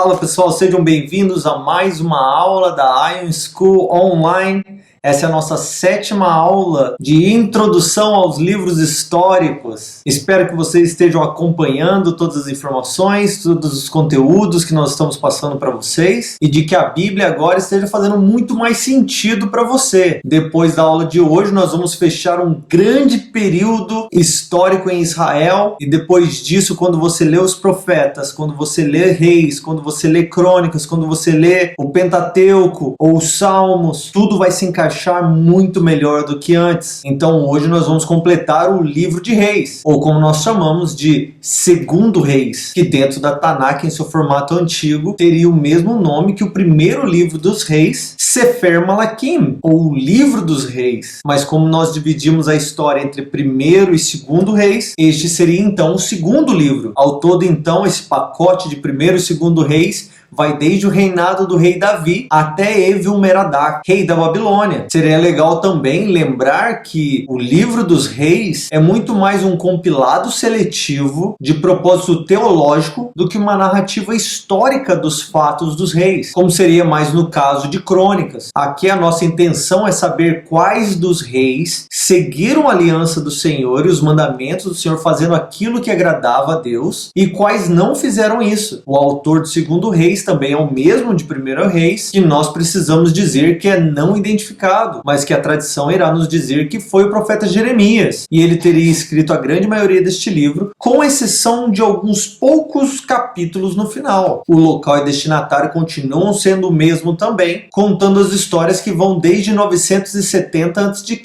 Fala pessoal, sejam bem-vindos a mais uma aula da Ion School Online. Essa é a nossa 7ª aula de introdução aos livros históricos. Espero que vocês estejam acompanhando todas as informações, todos os conteúdos que nós estamos passando para vocês e de que a Bíblia agora esteja fazendo muito mais sentido para você. Depois da aula de hoje, nós vamos fechar um grande período histórico em Israel e depois disso, quando você lê os profetas, quando você lê Reis, quando você lê Crônicas, quando você lê o Pentateuco ou os Salmos, tudo vai se encaixar muito melhor do que antes. Então hoje nós vamos completar o livro de Reis, ou como nós chamamos de Segundo Reis, que dentro da Tanakh, em seu formato antigo, teria o mesmo nome que o primeiro livro dos Reis, Sefer Malachim, ou o Livro dos Reis. Mas como nós dividimos a história entre primeiro e segundo Reis, este seria então o segundo livro. Ao todo então esse pacote de primeiro e segundo Reis vai desde o reinado do rei Davi até Evil-Merodach, rei da Babilônia. Seria legal também lembrar que o livro dos reis é muito mais um compilado seletivo de propósito teológico do que uma narrativa histórica dos fatos dos reis, como seria mais no caso de Crônicas. Aqui a nossa intenção é saber quais dos reis seguiram a aliança do Senhor e os mandamentos do Senhor fazendo aquilo que agradava a Deus e quais não fizeram isso. O autor do segundo Reis também é o mesmo de primeiro Reis, que nós precisamos dizer que é não identificado, mas que a tradição irá nos dizer que foi o profeta Jeremias, e ele teria escrito a grande maioria deste livro, com exceção de alguns poucos capítulos no final. O local e destinatário continuam sendo o mesmo também, contando as histórias que vão desde 970 a.C.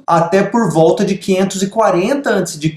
até por volta de 540 a.C.,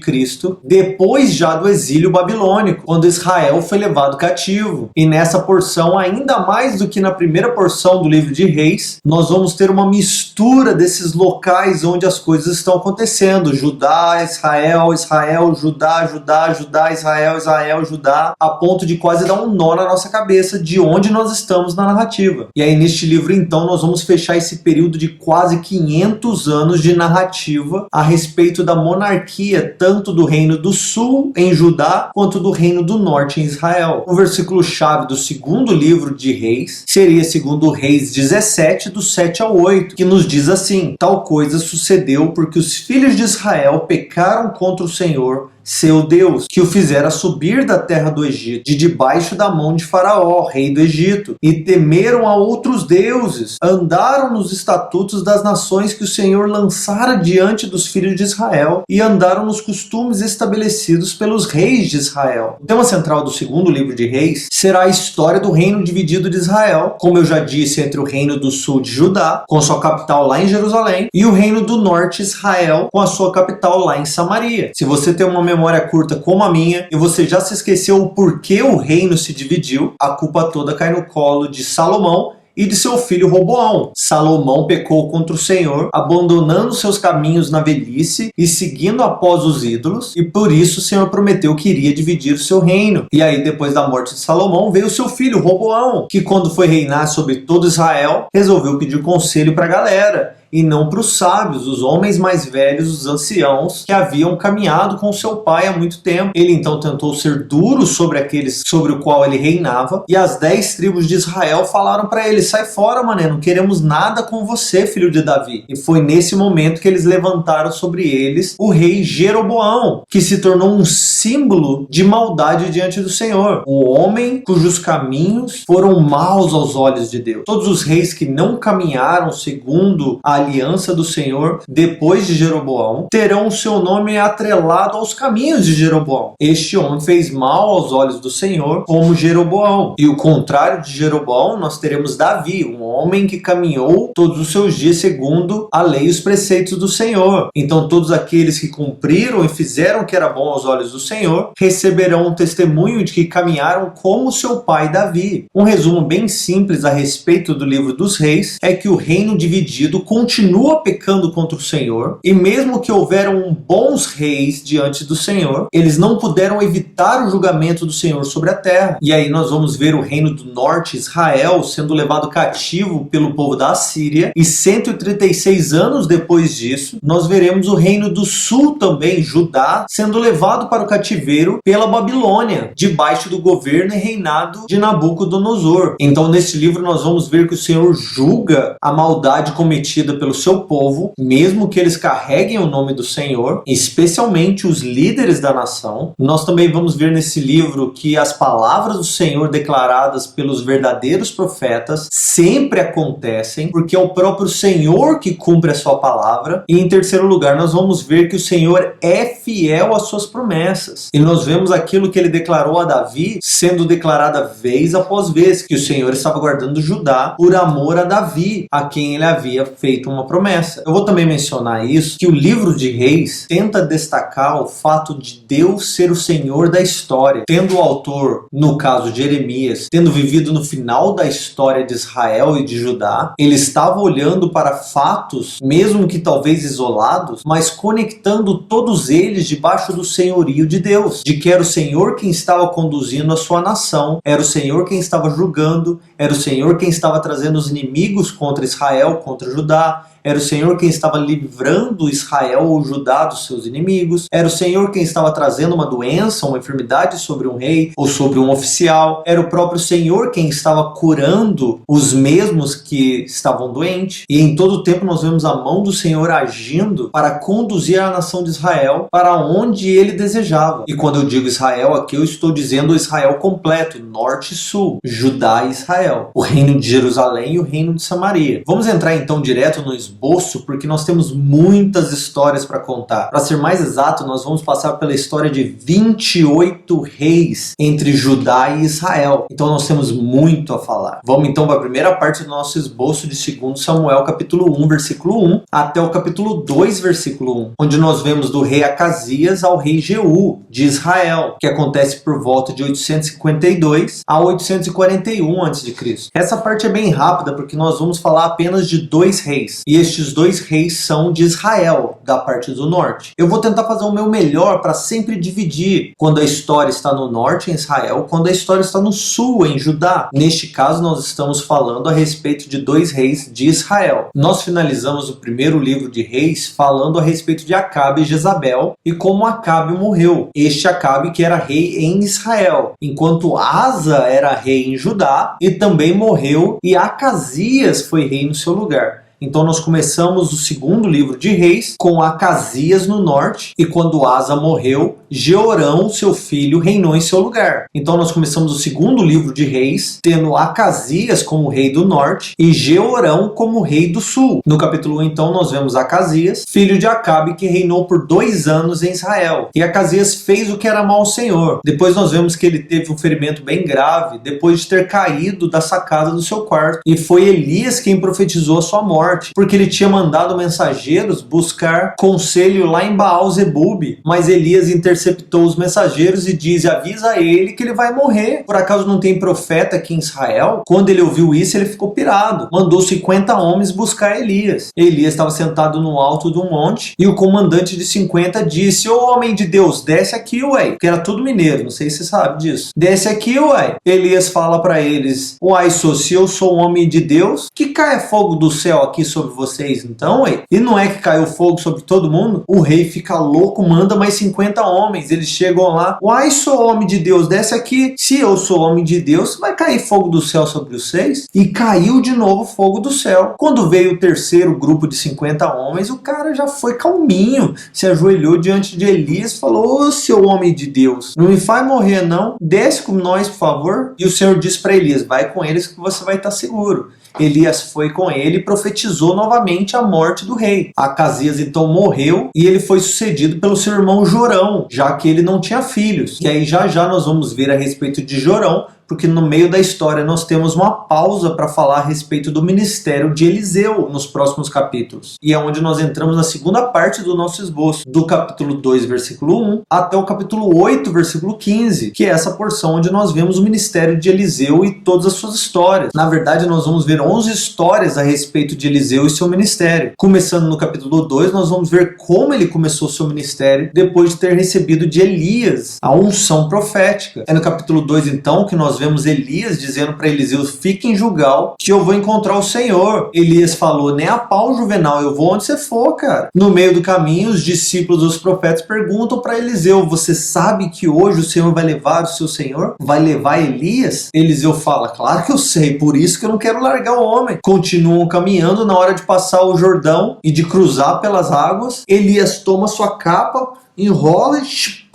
depois já do exílio babilônico, quando Israel foi levado cativo. E nessa porção, ainda mais do que na primeira porção do livro de Reis, nós vamos ter uma mistura desses locais onde as coisas estão acontecendo. Judá, Israel, Israel, Judá, Judá, Judá, Israel, Israel, Judá, a ponto de quase dar um nó na nossa cabeça de onde nós estamos na narrativa. E aí neste livro então nós vamos fechar esse período de quase 500 anos de narrativa a respeito da monarquia, tanto do reino do sul em Judá, quanto do reino do norte em Israel. O versículo-chave do segundo livro de Reis seria segundo Reis 17, do 7 ao 8, que nos diz assim: tal coisa sucedeu porque os filhos de Israel pecaram contra o Senhor, seu Deus, que o fizera subir da terra do Egito, de debaixo da mão de Faraó, rei do Egito, e temeram a outros deuses, andaram nos estatutos das nações que o Senhor lançara diante dos filhos de Israel, e andaram nos costumes estabelecidos pelos reis de Israel. O tema central do segundo livro de Reis será a história do reino dividido de Israel, como eu já disse, entre o reino do sul de Judá, com sua capital lá em Jerusalém, e o reino do norte, Israel, com a sua capital lá em Samaria. Se você tem uma memória curta como a minha e você já se esqueceu o porquê o reino se dividiu, a culpa toda cai no colo de Salomão e de seu filho Roboão. Salomão pecou contra o Senhor, abandonando seus caminhos na velhice e seguindo após os ídolos, e por isso o Senhor prometeu que iria dividir o seu reino. E aí, depois da morte de Salomão, veio seu filho Roboão, que quando foi reinar sobre todo Israel, resolveu pedir conselho para a galera, e não para os sábios, os homens mais velhos, os anciãos, que haviam caminhado com seu pai há muito tempo. Ele então tentou ser duro sobre aqueles sobre o qual ele reinava, e as 10 tribos de Israel falaram para ele: sai fora, mané, não queremos nada com você, filho de Davi. E foi nesse momento que eles levantaram sobre eles o rei Jeroboão, que se tornou um símbolo de maldade diante do Senhor, o homem cujos caminhos foram maus aos olhos de Deus. Todos os reis que não caminharam segundo a aliança do Senhor depois de Jeroboão terão o seu nome atrelado aos caminhos de Jeroboão. Este homem fez mal aos olhos do Senhor, como Jeroboão. E o contrário de Jeroboão, nós teremos Davi, um homem que caminhou todos os seus dias segundo a lei e os preceitos do Senhor. Então todos aqueles que cumpriram e fizeram o que era bom aos olhos do Senhor receberão um testemunho de que caminharam como seu pai Davi. Um resumo bem simples a respeito do livro dos reis é que o reino dividido continua pecando contra o Senhor, e mesmo que houveram bons reis diante do Senhor, eles não puderam evitar o julgamento do Senhor sobre a terra. E aí nós vamos ver o reino do norte, Israel, sendo levado cativo pelo povo da Assíria, e 136 anos depois disso, nós veremos o reino do sul também, Judá, sendo levado para o cativeiro pela Babilônia, debaixo do governo e reinado de Nabucodonosor. Então neste livro nós vamos ver que o Senhor julga a maldade cometida pelo seu povo, mesmo que eles carreguem o nome do Senhor, especialmente os líderes da nação. Nós também vamos ver nesse livro que as palavras do Senhor declaradas pelos verdadeiros profetas sempre acontecem, porque é o próprio Senhor que cumpre a sua palavra. E em terceiro lugar, nós vamos ver que o Senhor é fiel às suas promessas. E nós vemos aquilo que ele declarou a Davi sendo declarada vez após vez, que o Senhor estava guardando Judá por amor a Davi, a quem ele havia feito uma promessa. Eu vou também mencionar isso, que o livro de Reis tenta destacar o fato de Deus ser o Senhor da história, tendo o autor, no caso de Jeremias, tendo vivido no final da história de Israel e de Judá, ele estava olhando para fatos, mesmo que talvez isolados, mas conectando todos eles debaixo do senhorio de Deus, de que era o Senhor quem estava conduzindo a sua nação, era o Senhor quem estava julgando, era o Senhor quem estava trazendo os inimigos contra Israel, contra Judá, era o Senhor quem estava livrando Israel ou Judá dos seus inimigos. Era o Senhor quem estava trazendo uma doença, uma enfermidade sobre um rei ou sobre um oficial. Era o próprio Senhor quem estava curando os mesmos que estavam doentes. E em todo o tempo nós vemos a mão do Senhor agindo para conduzir a nação de Israel para onde ele desejava. E quando eu digo Israel, aqui eu estou dizendo o Israel completo, norte e sul, Judá e Israel, o reino de Jerusalém e o reino de Samaria. Vamos entrar então direto no esboço, porque nós temos muitas histórias para contar. Para ser mais exato, nós vamos passar pela história de 28 reis entre Judá e Israel. Então nós temos muito a falar. Vamos então para a primeira parte do nosso esboço de 2 Samuel, capítulo 1, versículo 1, até o capítulo 2, versículo 1, onde nós vemos do rei Acasias ao rei Jeú, de Israel, que acontece por volta de 852 a 841 a.C. Essa parte é bem rápida, porque nós vamos falar apenas de 2 reis. E estes 2 reis são de Israel, da parte do norte. Eu vou tentar fazer o meu melhor para sempre dividir quando a história está no norte, em Israel, quando a história está no sul, em Judá. Neste caso, nós estamos falando a respeito de 2 reis de Israel. Nós finalizamos o primeiro livro de Reis falando a respeito de Acabe e Jezabel e como Acabe morreu. Este Acabe que era rei em Israel, enquanto Asa era rei em Judá e também morreu, e Acasias foi rei no seu lugar. Então nós começamos o segundo livro de Reis com Acasias no norte, e quando Asa morreu, Jeorão, seu filho, reinou em seu lugar. Então nós começamos o segundo livro de Reis tendo Acasias como rei do norte e Jeorão como rei do sul. No capítulo 1 então nós vemos Acasias, filho de Acabe, que reinou por 2 anos em Israel. E Acasias fez o que era mal ao Senhor. Depois nós vemos que ele teve um ferimento bem grave depois de ter caído da sacada do seu quarto, e foi Elias quem profetizou a sua morte, porque ele tinha mandado mensageiros buscar conselho lá em Baal-Zebub, mas Elias interceptou os mensageiros e diz: avisa a ele que ele vai morrer. Por acaso não tem profeta aqui em Israel? Quando ele ouviu isso, ele ficou pirado. Mandou 50 homens buscar Elias. Elias estava sentado no alto do monte, e o comandante de 50 disse: ô homem de Deus, desce aqui, ué. Que era tudo mineiro, não sei se você sabe disso. Desce aqui, ué. Elias fala para eles: uai, se eu sou um homem de Deus, que caia fogo do céu aqui sobre vocês então, ué? E não é que caiu fogo sobre todo mundo? O rei fica louco, manda mais 50 homens. Eles chegam lá: uai, sou homem de Deus, desce aqui. Se eu sou homem de Deus, vai cair fogo do céu sobre vocês? E caiu de novo fogo do céu. Quando veio o terceiro grupo de 50 homens, o cara já foi calminho, se ajoelhou diante de Elias e falou: ô seu homem de Deus, não me faz morrer não, desce com nós por favor. E o Senhor disse para Elias: vai com eles que você vai estar seguro. Elias foi com ele e profetizou novamente a morte do rei. Acasias então morreu, e ele foi sucedido pelo seu irmão Jorão, já que ele não tinha filhos. E aí já nós vamos ver a respeito de Jorão, porque no meio da história nós temos uma pausa para falar a respeito do ministério de Eliseu nos próximos capítulos. E é onde nós entramos na segunda parte do nosso esboço, do capítulo 2, versículo 1, até o capítulo 8, versículo 15, que é essa porção onde nós vemos o ministério de Eliseu e todas as suas histórias. Na verdade, nós vamos ver 11 histórias a respeito de Eliseu e seu ministério. Começando no capítulo 2, nós vamos ver como ele começou seu ministério depois de ter recebido de Elias a unção profética. É no capítulo 2, então, que nós vemos Elias dizendo para Eliseu: fique em Gilgal, que eu vou encontrar o Senhor. Elias falou: nem a pau, Juvenal, eu vou onde você for, cara. No meio do caminho, os discípulos dos profetas perguntam para Eliseu: você sabe que hoje o Senhor vai levar o seu Senhor? Vai levar Elias? Eliseu fala: claro que eu sei, por isso que eu não quero largar o homem. Continuam caminhando. Na hora de passar o Jordão e de cruzar pelas águas, Elias toma sua capa, enrola e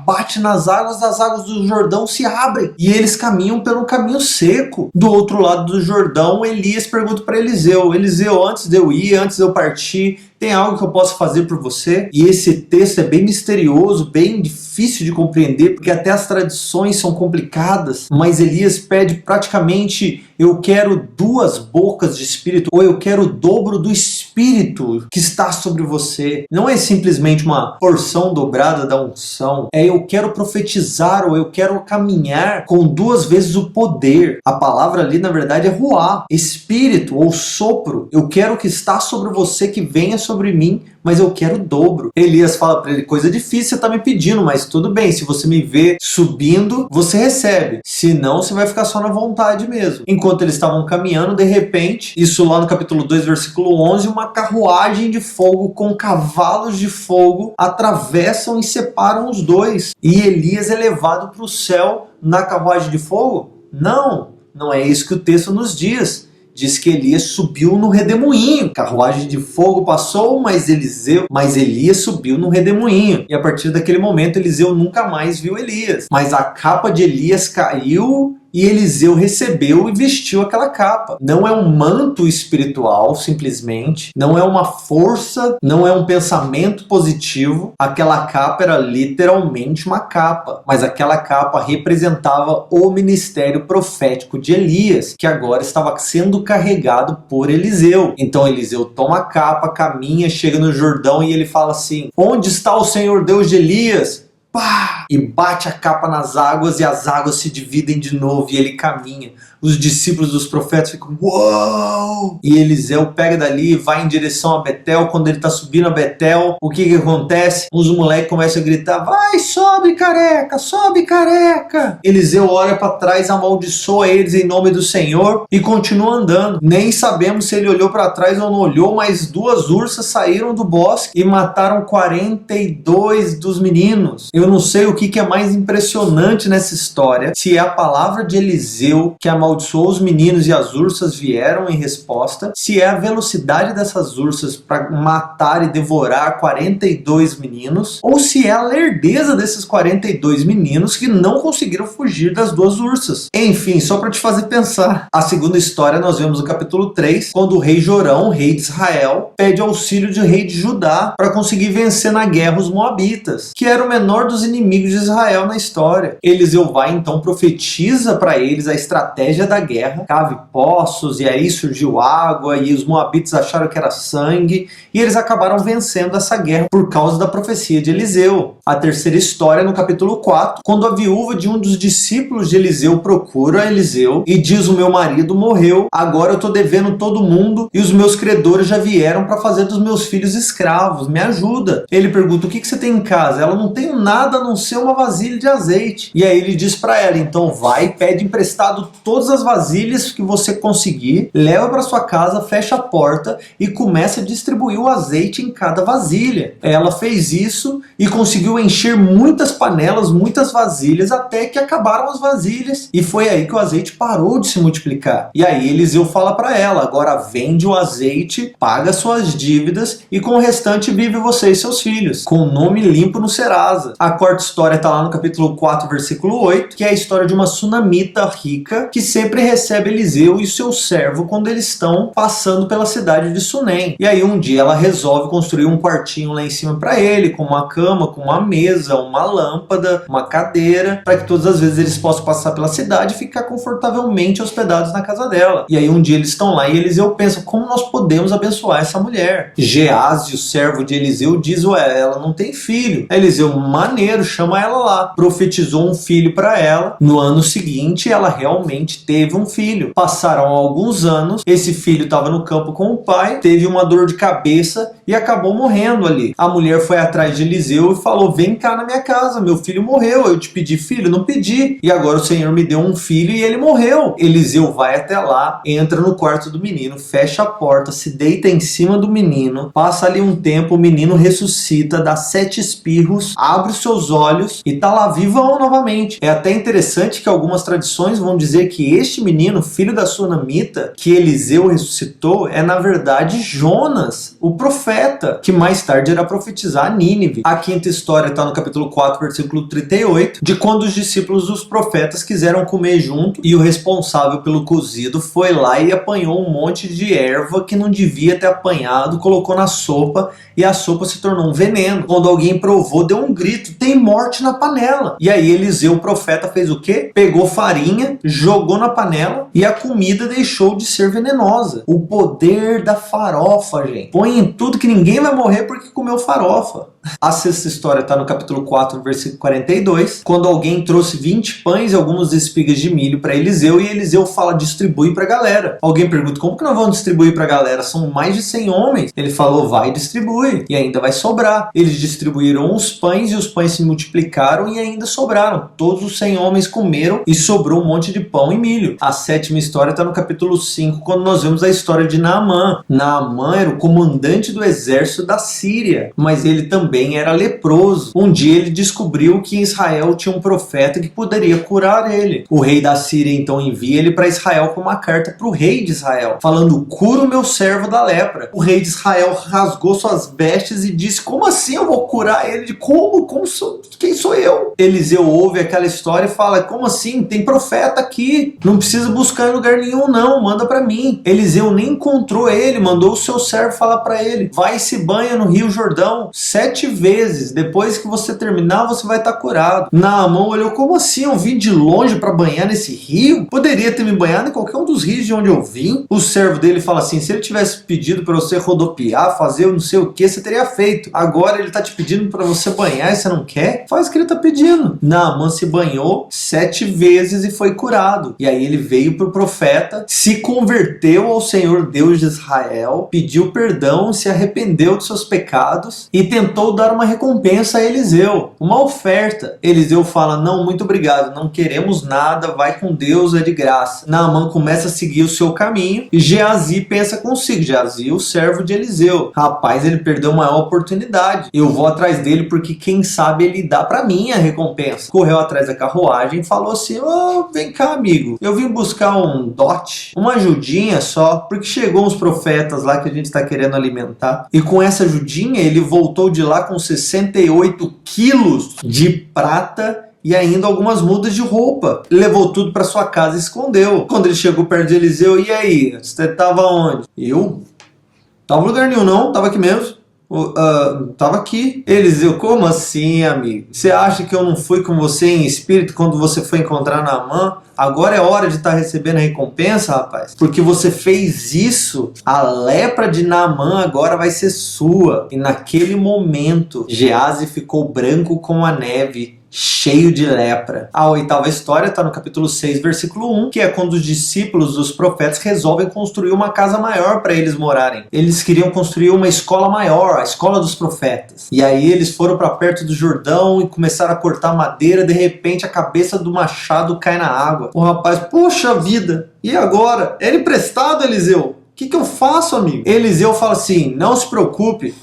bate nas águas, as águas do Jordão se abrem e eles caminham pelo caminho seco. Do outro lado do Jordão, Elias pergunta para Eliseu: Eliseu, antes de eu ir, antes de eu partir, tem algo que eu posso fazer por você? E esse texto é bem misterioso, bem difícil de compreender, porque até as tradições são complicadas, mas Elias pede praticamente: eu quero 2 bocas de espírito, ou eu quero o dobro do espírito que está sobre você. Não é simplesmente uma porção dobrada da unção, é eu quero profetizar, ou eu quero caminhar com 2 vezes o poder. A palavra ali na verdade é ruá, espírito ou sopro. Eu quero que está sobre você que venha sobre mim, mas eu quero o dobro. Elias fala para ele: coisa difícil você está me pedindo, mas tudo bem, se você me vê subindo, você recebe. Se não, você vai ficar só na vontade mesmo. Enquanto eles estavam caminhando, de repente, isso lá no capítulo 2, versículo 11, uma carruagem de fogo com cavalos de fogo atravessam e separam os dois. E Elias é levado para o céu na carruagem de fogo? Não é isso que o texto nos diz. Diz que Elias subiu no redemoinho. Carruagem de fogo passou, mas Elias subiu no redemoinho. E a partir daquele momento, Eliseu nunca mais viu Elias. Mas a capa de Elias caiu e Eliseu recebeu e vestiu aquela capa. Não é um manto espiritual, simplesmente. Não é uma força, não é um pensamento positivo. Aquela capa era literalmente uma capa. Mas aquela capa representava o ministério profético de Elias, que agora estava sendo carregado por Eliseu. Então Eliseu toma a capa, caminha, chega no Jordão e ele fala assim: onde está o Senhor Deus de Elias? Pá! E bate a capa nas águas e as águas se dividem de novo e ele caminha. Os discípulos dos profetas ficam: uau! E Eliseu pega dali e vai em direção a Betel. Quando ele está subindo a Betel, o que acontece? Os moleques começam a gritar: vai, sobe careca, sobe careca! Eliseu olha para trás, amaldiçoa eles em nome do Senhor e continua andando. Nem sabemos se ele olhou para trás ou não olhou, mas 2 ursas saíram do bosque e mataram 42 dos meninos. Eu não sei o que é mais impressionante nessa história, se é a palavra de Eliseu que amaldiçoou os meninos e as ursas vieram em resposta, se é a velocidade dessas ursas para matar e devorar 42 meninos, ou se é a lerdeza desses 42 meninos que não conseguiram fugir das 2 ursas. Enfim, só para te fazer pensar. A segunda história nós vemos no capítulo 3, quando o rei Jorão, rei de Israel, pede auxílio de rei de Judá para conseguir vencer na guerra os moabitas, que era o menor dos inimigos de Israel na história. Eliseu vai então, profetiza para eles a estratégia da guerra: cave poços, e aí surgiu água e os moabitas acharam que era sangue, e eles acabaram vencendo essa guerra por causa da profecia de Eliseu. A terceira história no capítulo 4, quando a viúva de um dos discípulos de Eliseu procura Eliseu e diz: o meu marido morreu, agora eu estou devendo todo mundo e os meus credores já vieram para fazer dos meus filhos escravos, me ajuda. Ele pergunta: o que você tem em casa? Ela: não tenho nada a não ser uma vasilha de azeite. E aí ele diz para ela: então vai, pede emprestado todas as vasilhas que você conseguir, leva para sua casa, fecha a porta e começa a distribuir o azeite em cada vasilha. Ela fez isso e conseguiu encher muitas panelas, muitas vasilhas, até que acabaram as vasilhas, e foi aí que o azeite parou de se multiplicar. E aí Eliseu fala para ela: agora vende o azeite, paga suas dívidas e com o restante vive você e seus filhos, com o nome limpo no Serasa. A quarta história está lá no capítulo 4, versículo 8, que é a história de uma sunamita rica que sempre sempre recebe Eliseu e seu servo quando eles estão passando pela cidade de Sunem. E aí um dia ela resolve construir um quartinho lá em cima para ele, com uma cama, com uma mesa, uma lâmpada, uma cadeira, para que todas as vezes eles possam passar pela cidade e ficar confortavelmente hospedados na casa dela. E aí um dia eles estão lá e Eliseu pensa, como nós podemos abençoar essa mulher? Geazi, o servo de Eliseu, diz, ué, ela não tem filho. Eliseu, maneiro, chama ela lá. Profetizou um filho para ela. No ano seguinte, ela realmente teve um filho. Passaram alguns anos, esse filho estava no campo com o pai, teve uma dor de cabeça e acabou morrendo ali. A mulher foi atrás de Eliseu e falou, vem cá na minha casa, meu filho morreu, eu te pedi filho? Não pedi. E agora o Senhor me deu um filho e ele morreu. Eliseu vai até lá, entra no quarto do menino, fecha a porta, se deita em cima do menino, passa ali um tempo, o menino ressuscita, dá 7 espirros, abre os seus olhos e tá lá vivão novamente. É até interessante que algumas tradições vão dizer que este menino, filho da sunamita, que Eliseu ressuscitou, é na verdade Jonas, o profeta, que mais tarde irá profetizar a Nínive. A quinta história está no capítulo 4, versículo 38, de quando os discípulos dos profetas quiseram comer junto e o responsável pelo cozido foi lá e apanhou um monte de erva que não devia ter apanhado, colocou na sopa e a sopa se tornou um veneno. Quando alguém provou, deu um grito, tem morte na panela. E aí Eliseu, o profeta, fez o quê? Pegou farinha, jogou na panela e a comida deixou de ser venenosa. O poder da farofa, gente. Põe em tudo que ninguém vai morrer porque comeu farofa. A sexta história está no capítulo 4, versículo 42, quando alguém trouxe 20 pães e algumas espigas de milho para Eliseu e Eliseu fala, distribui para a galera. Alguém pergunta, como que nós vamos distribuir para a galera? São mais de 100 homens. Ele falou, vai e distribui. E ainda vai sobrar. Eles distribuíram os pães e os pães se multiplicaram e ainda sobraram. Todos os 100 homens comeram e sobrou um monte de pão e milho. A sétima história está no capítulo 5, quando nós vemos a história de Naamã. Naamã era o comandante do exército da Síria, mas ele também era leproso. Um dia ele descobriu que em Israel tinha um profeta que poderia curar ele. O rei da Síria então envia ele para Israel com uma carta para o rei de Israel, falando, cura o meu servo da lepra. O rei de Israel rasgou suas vestes e disse, como assim eu vou curar ele? De como? Quem sou eu? Eliseu ouve aquela história e fala, como assim? Tem profeta aqui. Não precisa buscar em lugar nenhum não, manda para mim. Eliseu nem encontrou ele, mandou o seu servo falar para ele, vai e se banha no rio Jordão 7 vezes, depois que você terminar você vai estar curado. Naamã olhou, como assim? Eu vim de longe para banhar nesse rio? Poderia ter me banhado em qualquer um dos rios de onde eu vim. O servo dele fala assim, se ele tivesse pedido para você rodopiar, fazer eu não sei o que, você teria feito. Agora ele está te pedindo para você banhar e você não quer? Faz o que ele está pedindo. Naamã se banhou 7 vezes e foi curado. E aí ele veio para o profeta, se converteu ao Senhor Deus de Israel, pediu perdão, se arrependeu dos seus pecados e tentou dar uma recompensa a Eliseu, uma oferta. Eliseu fala, não, muito obrigado, não queremos nada, vai com Deus, é de graça. Naamã começa a seguir o seu caminho e Geazi pensa consigo, Geazi, o servo de Eliseu, rapaz, ele perdeu uma oportunidade, eu vou atrás dele porque quem sabe ele dá pra mim a recompensa. Correu atrás da carruagem e falou assim, vem cá amigo, eu vim buscar um dote, uma ajudinha só, porque chegou uns profetas lá que a gente está querendo alimentar, e com essa ajudinha ele voltou de lá com 68 quilos de prata e ainda algumas mudas de roupa. Levou tudo para sua casa e escondeu. Quando ele chegou perto de Eliseu, e aí? Você estava onde? Eu? Tava em lugar nenhum não, tava aqui mesmo. Tava aqui. Eliseu, como assim, amigo? Você acha que eu não fui com você em espírito quando você foi encontrar Naamã? Agora é hora de estar recebendo a recompensa, rapaz. Porque você fez isso, a lepra de Naamã agora vai ser sua. E naquele momento, Geazi ficou branco como a neve, cheio de lepra. A oitava história está no capítulo 6, versículo 1, que é quando os discípulos dos profetas resolvem construir uma casa maior para eles morarem. Eles queriam construir uma escola maior, a escola dos profetas. E aí eles foram para perto do Jordão e começaram a cortar madeira, de repente a cabeça do machado cai na água. O rapaz, poxa vida, e agora? Era emprestado, Eliseu? O que eu faço, amigo? Eliseu fala assim, não se preocupe,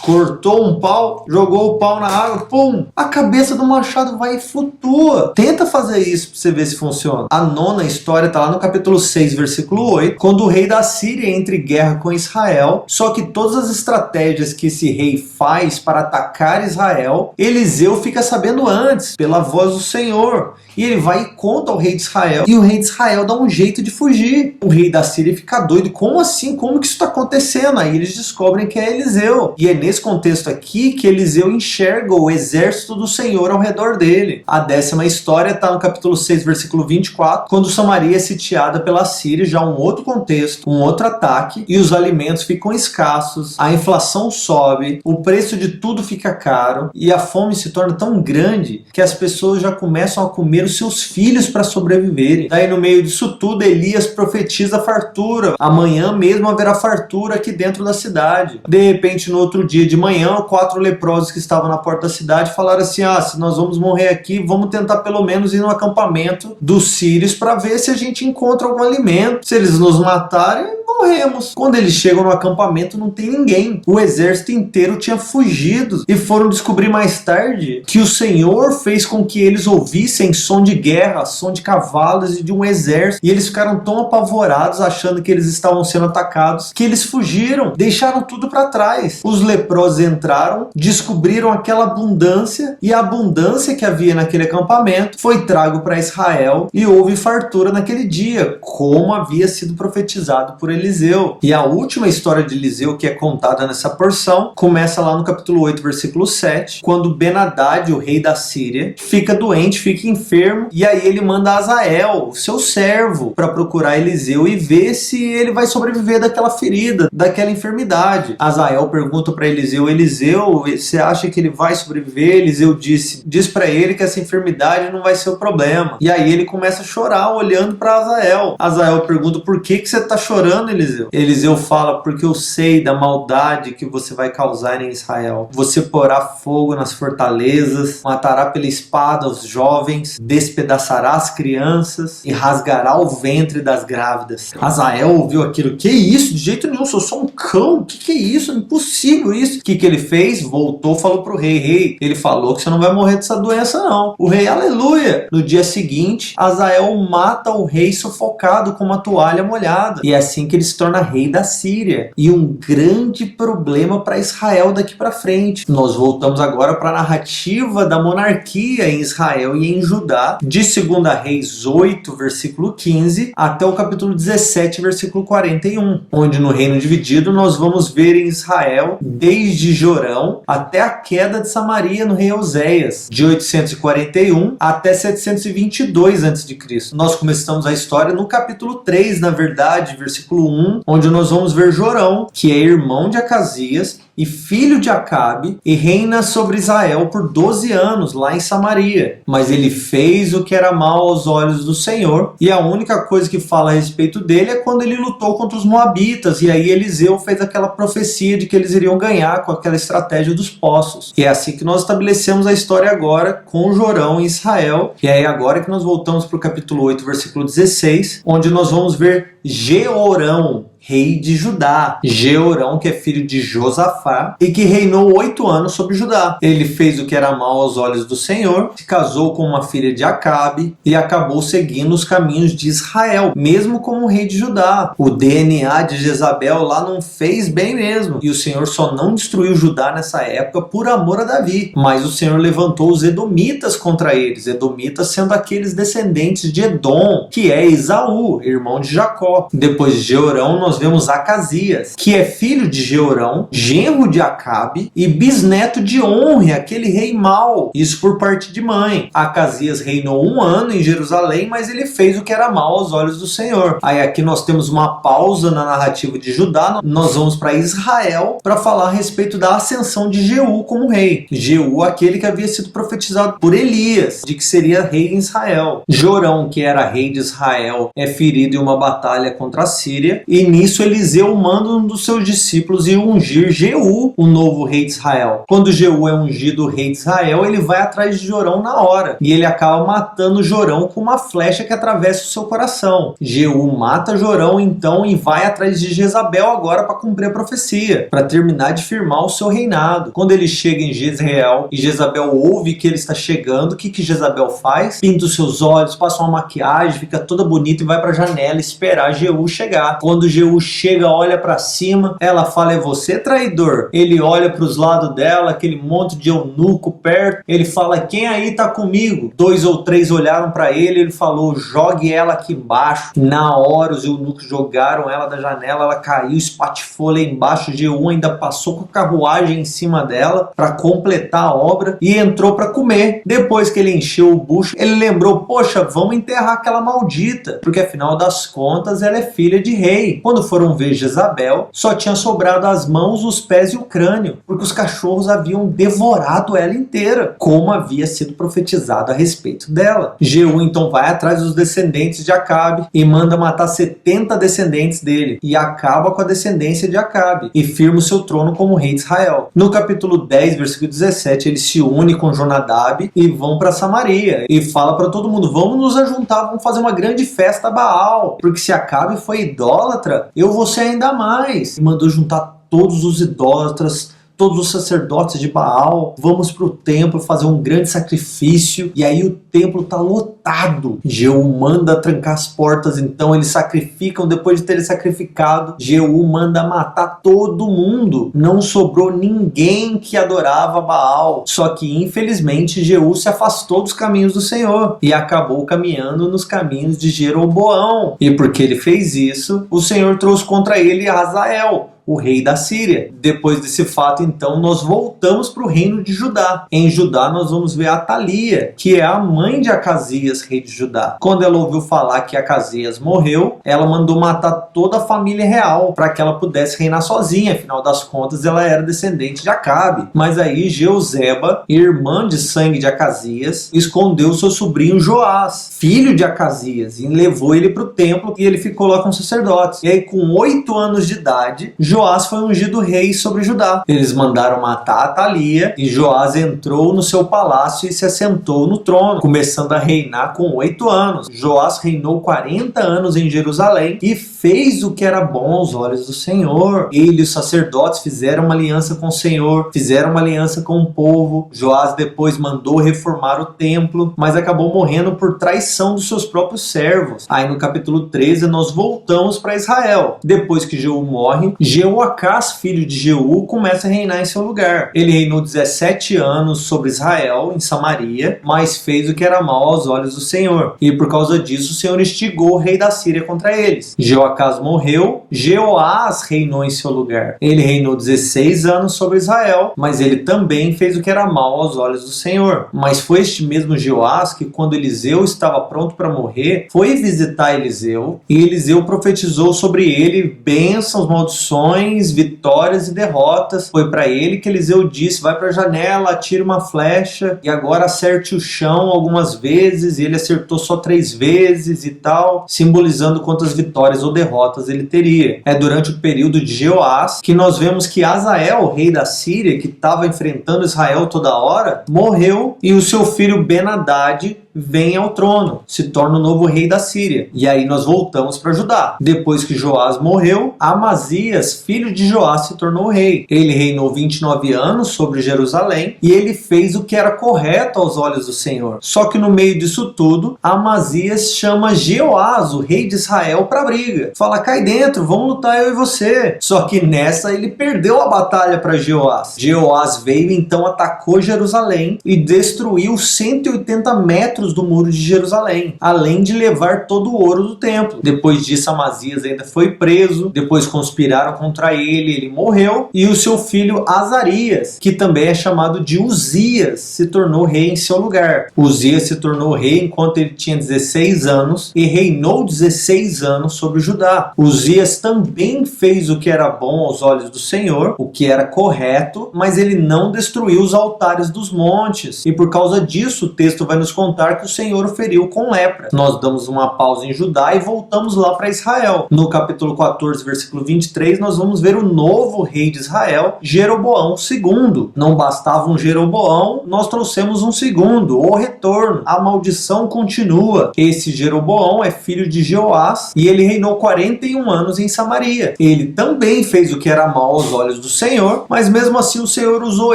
Cortou um pau, jogou o pau na água, pum! A cabeça do machado vai e flutua. Tenta fazer isso pra você ver se funciona. A nona história tá lá no capítulo 6, versículo 8, quando o rei da Síria entra em guerra com Israel, só que todas as estratégias que esse rei faz para atacar Israel, Eliseu fica sabendo antes, pela voz do Senhor. E ele vai e conta ao rei de Israel, e o rei de Israel dá um jeito de fugir. O rei da Síria fica doido. Como assim? Como que isso está acontecendo? Aí eles descobrem que é Eliseu. E é nesse contexto aqui que Eliseu enxerga o exército do Senhor ao redor dele. A 10ª história está no capítulo 6, versículo 24, quando Samaria é sitiada pela Síria, já um outro contexto, um outro ataque, e os alimentos ficam escassos, a inflação sobe, o preço de tudo fica caro, e a fome se torna tão grande que as pessoas já começam a comer os seus filhos para sobreviverem. Daí no meio disso tudo, Elias profetiza fartura. Amanhã mesmo haverá fartura aqui dentro da cidade. De repente, no outro dia de manhã, 4 leprosos que estavam na porta da cidade falaram assim: se nós vamos morrer aqui, vamos tentar pelo menos ir no acampamento dos sírios para ver se a gente encontra algum alimento. Se eles nos matarem, morremos. Quando eles chegam no acampamento, não tem ninguém. O exército inteiro tinha fugido, e foram descobrir mais tarde que o Senhor fez com que eles ouvissem som de guerra, som de cavalos e de um exército, e eles ficaram tão apavorados, achando que eles estavam sendo atacados, que eles fugiram, deixaram tudo para trás. Os leprosos entraram, descobriram aquela abundância, e a abundância que havia naquele acampamento foi trago para Israel, e houve fartura naquele dia, como havia sido profetizado por Eliseu. E a última história de Eliseu que é contada nessa porção começa lá no capítulo 8, versículo 7, quando Ben-Hadad, o rei da Síria, fica doente, fica enfermo, e aí ele manda Azael, o seu servo, para procurar Eliseu e ver se ele vai sobreviver daquela ferida, daquela enfermidade. Azael pergunta para Eliseu: Eliseu, você acha que ele vai sobreviver? Eliseu diz para ele que essa enfermidade não vai ser o problema. E aí ele começa a chorar olhando para Azael. Azael pergunta: por que você está chorando, Eliseu? Eliseu fala: porque eu sei da maldade que você vai causar em Israel. Você porá fogo nas fortalezas, matará pela espada os jovens, despedaçará as crianças e rasgará o ventre das grávidas. Azael ouviu aquilo: que isso? De jeito nenhum, sou só um cão. Que é isso? Impossível isso. O que ele fez? Voltou, falou pro rei: rei, ele falou que você não vai morrer dessa doença não. O rei, aleluia. No dia seguinte, Azael mata o rei sufocado com uma toalha molhada. E é assim que ele se torna rei da Síria. E um grande problema para Israel daqui para frente. Nós voltamos agora para a narrativa da monarquia em Israel e em Judá, de 2 Reis 8, versículo 15, até o capítulo 17, versículo 41, onde no reino dividido nós vamos ver em Israel desde Jorão até a queda de Samaria no rei Oséias, de 841 até 722 a.C. Nós começamos a história no capítulo 3, na verdade, versículo 1, onde nós vamos ver Jorão, que é irmão de Acasias e filho de Acabe, e reina sobre Israel por 12 anos lá em Samaria. Mas ele fez o que era mal aos olhos do Senhor, e a única coisa que fala a respeito dele é quando ele lutou contra os moabitas, e aí Eliseu fez aquela profecia de que eles iriam ganhar com aquela estratégia dos poços. E é assim que nós estabelecemos a história agora com Jorão em Israel, e aí agora que nós voltamos para o capítulo 8, versículo 16, onde nós vamos ver Jeorão, rei de Judá. Jeorão, que é filho de Josafá e que reinou 8 anos sobre Judá. Ele fez o que era mal aos olhos do Senhor, se casou com uma filha de Acabe e acabou seguindo os caminhos de Israel, mesmo como rei de Judá. O DNA de Jezabel lá não fez bem mesmo, e o Senhor só não destruiu Judá nessa época por amor a Davi, mas o Senhor levantou os edomitas contra eles, edomitas sendo aqueles descendentes de Edom, que é Esaú, irmão de Jacó. Depois de Jeorão, nós vemos Acasias, que é filho de Jeorão, genro de Acabe e bisneto de Onre, aquele rei mau, isso por parte de mãe. Acasias reinou 1 ano em Jerusalém, mas ele fez o que era mal aos olhos do Senhor. Aí aqui nós temos uma pausa na narrativa de Judá, nós vamos para Israel para falar a respeito da ascensão de Jeú como rei. Jeú, aquele que havia sido profetizado por Elias, de que seria rei em Israel. Jorão, que era rei de Israel, é ferido em uma batalha contra a Síria, e nisso, Eliseu manda um dos seus discípulos ir ungir Jeú, o novo rei de Israel. Quando Jeú é ungido rei de Israel, ele vai atrás de Jorão na hora. E ele acaba matando Jorão com uma flecha que atravessa o seu coração. Jeú mata Jorão então e vai atrás de Jezabel agora para cumprir a profecia, para terminar de firmar o seu reinado. Quando ele chega em Jezreel e Jezabel ouve que ele está chegando, o que Jezabel faz? Pinta os seus olhos, passa uma maquiagem, fica toda bonita e vai para a janela esperar Jeú chegar. Quando Jeú chega, olha para cima, ela fala: é você, traidor? Ele olha para os lados dela, aquele monte de eunuco perto, ele fala: quem aí tá comigo? 2 ou 3 olharam para ele falou: jogue ela aqui embaixo. Na hora os eunucos jogaram ela da janela, ela caiu, espatifou lá embaixo. Jeú ainda passou com a carruagem em cima dela para completar a obra e entrou para comer. Depois que ele encheu o bucho, ele lembrou: poxa, vamos enterrar aquela maldita, porque afinal das contas ela é filha de rei. Quando foram ver Jezabel, só tinha sobrado as mãos, os pés e o crânio, porque os cachorros haviam devorado ela inteira, como havia sido profetizado a respeito dela. Jeú então vai atrás dos descendentes de Acabe e manda matar 70 descendentes dele, e acaba com a descendência de Acabe e firma o seu trono como rei de Israel. No capítulo 10, versículo 17, ele se une com Jonadab e vão para Samaria e fala para todo mundo: vamos nos ajuntar, vamos fazer uma grande festa a Baal, porque se Acabe foi idólatra, eu vou ser ainda mais. E mandou juntar todos os idólatras, todos os sacerdotes de Baal, vamos para o templo fazer um grande sacrifício. E aí o templo está lotado. Jeú manda trancar as portas, então eles sacrificam. Depois de terem sacrificado, Jeú manda matar todo mundo. Não sobrou ninguém que adorava Baal. Só que infelizmente Jeú se afastou dos caminhos do Senhor e acabou caminhando nos caminhos de Jeroboão. E porque ele fez isso, o Senhor trouxe contra ele Hazael, o rei da Síria. Depois desse fato, então, nós voltamos para o reino de Judá. Em Judá, nós vamos ver Atalia, que é a mãe de Acasias, rei de Judá. Quando ela ouviu falar que Acasias morreu, ela mandou matar toda a família real para que ela pudesse reinar sozinha. Afinal das contas, ela era descendente de Acabe. Mas aí, Jeuzeba, irmã de sangue de Acasias, escondeu seu sobrinho Joás, filho de Acasias, e levou ele para o templo e ele ficou lá com os sacerdotes. E aí, com 8 anos de idade, Joás foi ungido rei sobre Judá. Eles mandaram matar Atalia e Joás entrou no seu palácio e se assentou no trono, começando a reinar com 8 anos. Joás reinou 40 anos em Jerusalém e fez o que era bom aos olhos do Senhor. Ele e os sacerdotes fizeram uma aliança com o Senhor, fizeram uma aliança com o povo. Joás depois mandou reformar o templo, mas acabou morrendo por traição dos seus próprios servos. Aí no capítulo 13 nós voltamos para Israel. Depois que Jeú morre, Jeoacás, filho de Jeú, começa a reinar em seu lugar. Ele reinou 17 anos sobre Israel, em Samaria, mas fez o que era mal aos olhos do Senhor. E por causa disso, o Senhor instigou o rei da Síria contra eles. Jeoacás morreu, Jeoás reinou em seu lugar. Ele reinou 16 anos sobre Israel, mas ele também fez o que era mal aos olhos do Senhor. Mas foi este mesmo Jeoás que, quando Eliseu estava pronto para morrer, foi visitar Eliseu, e Eliseu profetizou sobre ele bênçãos, maldições, vitórias e derrotas. Foi para ele que Eliseu disse: vai para a janela, atire uma flecha e agora acerte o chão algumas vezes, e ele acertou só 3 vezes e tal, simbolizando quantas vitórias ou derrotas ele teria. É durante o período de Jeoás que nós vemos que Hazael, rei da Síria, que estava enfrentando Israel toda hora, morreu, e o seu filho Ben-Hadad vem ao trono, se torna o novo rei da Síria. E aí nós voltamos para Judá. Depois que Joás morreu, Amazias, filho de Joás, se tornou rei. Ele reinou 29 anos sobre Jerusalém e ele fez o que era correto aos olhos do Senhor. Só que no meio disso tudo, Amazias chama Jeoás, o rei de Israel, para briga. Fala: cai dentro, vamos lutar eu e você. Só que nessa ele perdeu a batalha para Jeoás. Jeoás veio então, atacou Jerusalém e destruiu 180 metros do muro de Jerusalém, além de levar todo o ouro do templo. Depois disso, Amazias ainda foi preso, depois conspiraram contra ele morreu, e o seu filho Azarias, que também é chamado de Uzias, se tornou rei em seu lugar. Uzias se tornou rei enquanto ele tinha 16 anos e reinou 16 anos sobre Judá. Uzias também fez o que era bom aos olhos do Senhor, o que era correto, mas ele não destruiu os altares dos montes, e por causa disso o texto vai nos contar lugar que o Senhor o feriu com lepra. Nós damos uma pausa em Judá e voltamos lá para Israel. No capítulo 14, versículo 23, nós vamos ver o novo rei de Israel, Jeroboão II. Não bastava um Jeroboão, nós trouxemos um segundo, o retorno. A maldição continua. Esse Jeroboão é filho de Jeoás e ele reinou 41 anos em Samaria. Ele também fez o que era mal aos olhos do Senhor, mas mesmo assim o Senhor usou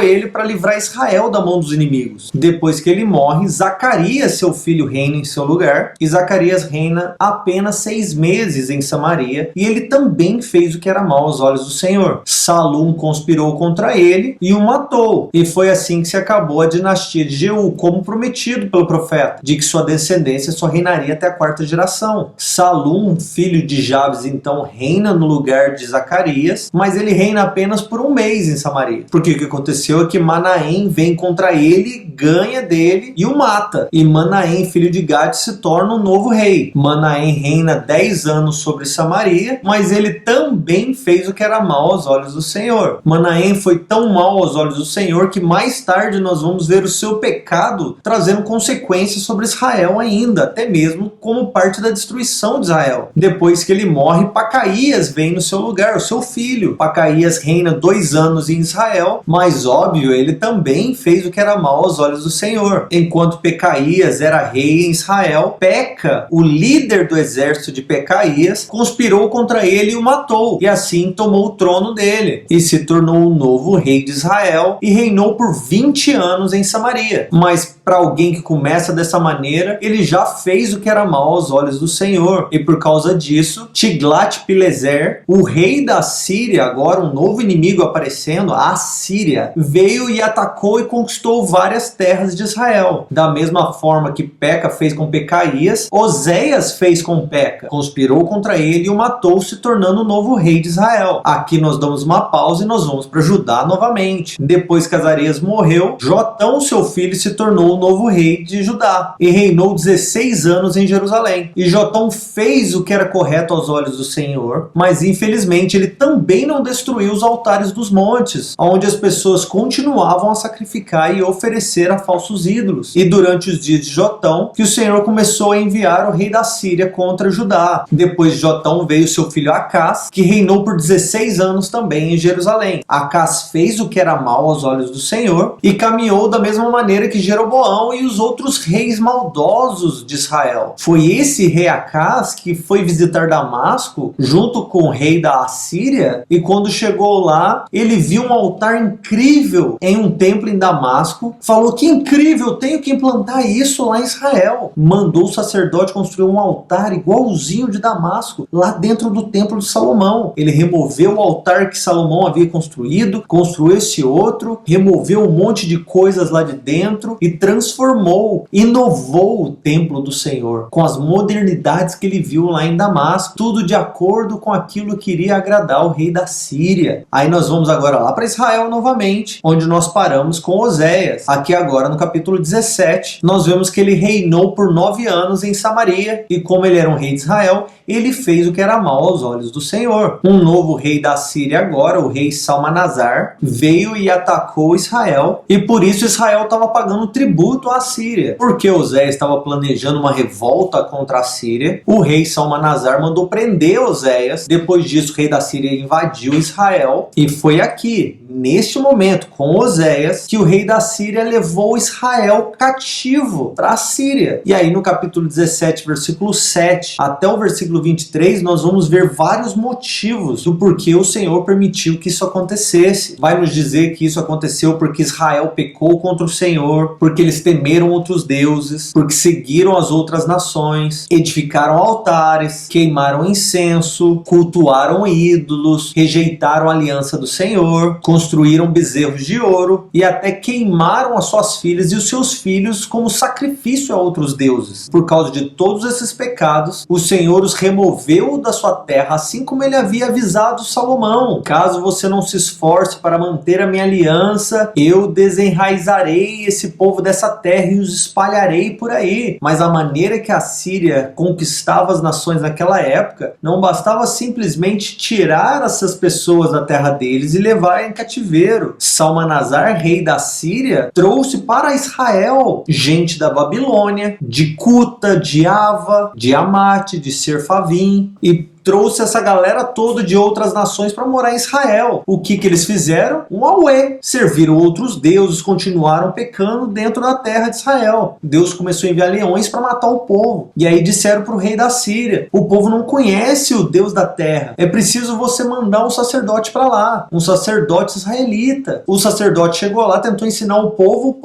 ele para livrar Israel da mão dos inimigos. Depois que ele morre, Zacarias, seu filho, reina em seu lugar, e Zacarias reina apenas 6 meses em Samaria, e ele também fez o que era mal aos olhos do Senhor. Salum conspirou contra ele e o matou, e foi assim que se acabou a dinastia de Jeú, como prometido pelo profeta, de que sua descendência só reinaria até a 4ª geração. Salum, filho de Jabes, então reina no lugar de Zacarias, mas ele reina apenas por 1 mês em Samaria, porque o que aconteceu é que Manaém vem contra ele, ganha dele e o mata, e Manaém, filho de Gade, se torna o novo rei. Manaém reina 10 anos sobre Samaria, mas ele também fez o que era mal aos olhos do Senhor. Manaém foi tão mal aos olhos do Senhor que mais tarde nós vamos ver o seu pecado trazendo consequências sobre Israel ainda, até mesmo como parte da destruição de Israel. Depois que ele morre, Pacaías vem no seu lugar, o seu filho. Pacaías reina 2 anos em Israel, mas óbvio, ele também fez o que era mal aos olhos do Senhor. Enquanto Pecaías era rei em Israel, Peca, o líder do exército de Pecaías, conspirou contra ele e o matou, e assim tomou o trono dele, e se tornou o novo rei de Israel, e reinou por 20 anos em Samaria. Mas para alguém que começa dessa maneira, ele já fez o que era mal aos olhos do Senhor, e por causa disso, Tiglat-Pileser, o rei da Síria, agora um novo inimigo aparecendo, a Síria, veio e atacou e conquistou várias terras de Israel. Da mesma forma que Peca fez com Pecaías, Oséias fez com Peca, conspirou contra ele e o matou, se tornando o novo rei de Israel. Aqui nós damos uma pausa e nós vamos para Judá novamente. Depois que Azarias morreu, Jotão, seu filho, se tornou o novo rei de Judá e reinou 16 anos em Jerusalém. E Jotão fez o que era correto aos olhos do Senhor, mas infelizmente ele também não destruiu os altares dos montes, onde as pessoas continuavam a sacrificar e oferecer a falsos ídolos. E durante os dias de Jotão, que o Senhor começou a enviar o rei da Síria contra Judá. Depois de Jotão veio seu filho Acás, que reinou por 16 anos também em Jerusalém. Acás fez o que era mal aos olhos do Senhor e caminhou da mesma maneira que Jeroboão e os outros reis maldosos de Israel. Foi esse rei Acás que foi visitar Damasco junto com o rei da Assíria, e quando chegou lá, ele viu um altar incrível em um templo em Damasco, falou: que incrível, tenho que implantar isso lá em Israel. Mandou o sacerdote construir um altar igualzinho de Damasco, lá dentro do templo de Salomão. Ele removeu o altar que Salomão havia construído, construiu esse outro, removeu um monte de coisas lá de dentro e transformou, inovou o templo do Senhor com as modernidades que ele viu lá em Damasco, tudo de acordo com aquilo que iria agradar o rei da Síria. Aí nós vamos agora lá para Israel novamente, onde nós paramos com Oséias. Aqui agora no capítulo 17, nós vemos que ele reinou por 9 anos em Samaria, e como ele era um rei de Israel, ele fez o que era mal aos olhos do Senhor. Um novo rei da Síria agora, o rei Salmanasar, veio e atacou Israel, e por isso Israel estava pagando tributo à Síria. Porque Oséias estava planejando uma revolta contra a Síria, o rei Salmanasar mandou prender Oséias. Depois disso, o rei da Síria invadiu Israel, e foi aqui, neste momento, com Oséias, que o rei da Síria levou Israel cativo para a Síria. E aí no capítulo 17, versículo 7 até o versículo 23, nós vamos ver vários motivos do porquê o Senhor permitiu que isso acontecesse. Vai nos dizer que isso aconteceu porque Israel pecou contra o Senhor, porque eles temeram outros deuses, porque seguiram as outras nações, edificaram altares, queimaram incenso, cultuaram ídolos, rejeitaram a aliança do Senhor, construíram bezerros de ouro e até queimaram as suas filhas e os seus filhos como sacrifício a outros deuses. Por causa de todos esses pecados, o Senhor os removeu da sua terra, assim como ele havia avisado Salomão: caso você não se esforce para manter a minha aliança, eu desenraizarei esse povo dessa terra e os espalharei por aí. Mas a maneira que a Síria conquistava as nações naquela época, não bastava simplesmente tirar essas pessoas da terra deles e levar em cativeiro. Salmanasar, rei da Síria, trouxe para Israel gente da da Babilônia, de Cuta, de Ava, de Amate, de Serfavim, e trouxe essa galera toda de outras nações para morar em Israel. O que eles fizeram? Um auê. Serviram outros deuses, continuaram pecando dentro da terra de Israel. Deus começou a enviar leões para matar o povo. E aí disseram para o rei da Síria: o povo não conhece o Deus da terra. É preciso você mandar um sacerdote para lá. Um sacerdote israelita. O sacerdote chegou lá, tentou ensinar o povo